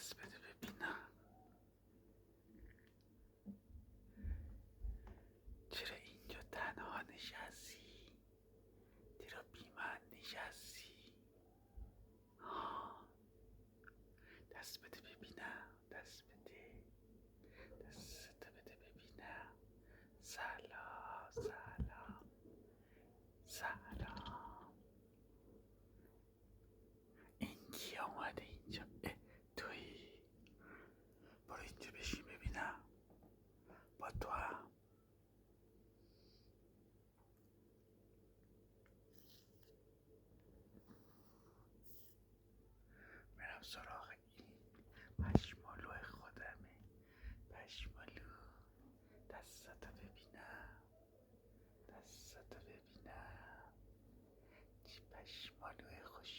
دست بده ببینم. چرا اینجا تنها نشستی؟ چرا بی من نشستی؟ دست بده ببینم. دست بده. دست بده ببینم. سلام سلام سلام. این کی آمده اینجا؟ تویی؟ برو اینجا بشین ببینم. با تو هم. میرم سراغ این پشمالو خودمه. پشمالو، دستتو ببینم. دستتو ببینم. چی پشمالو خوش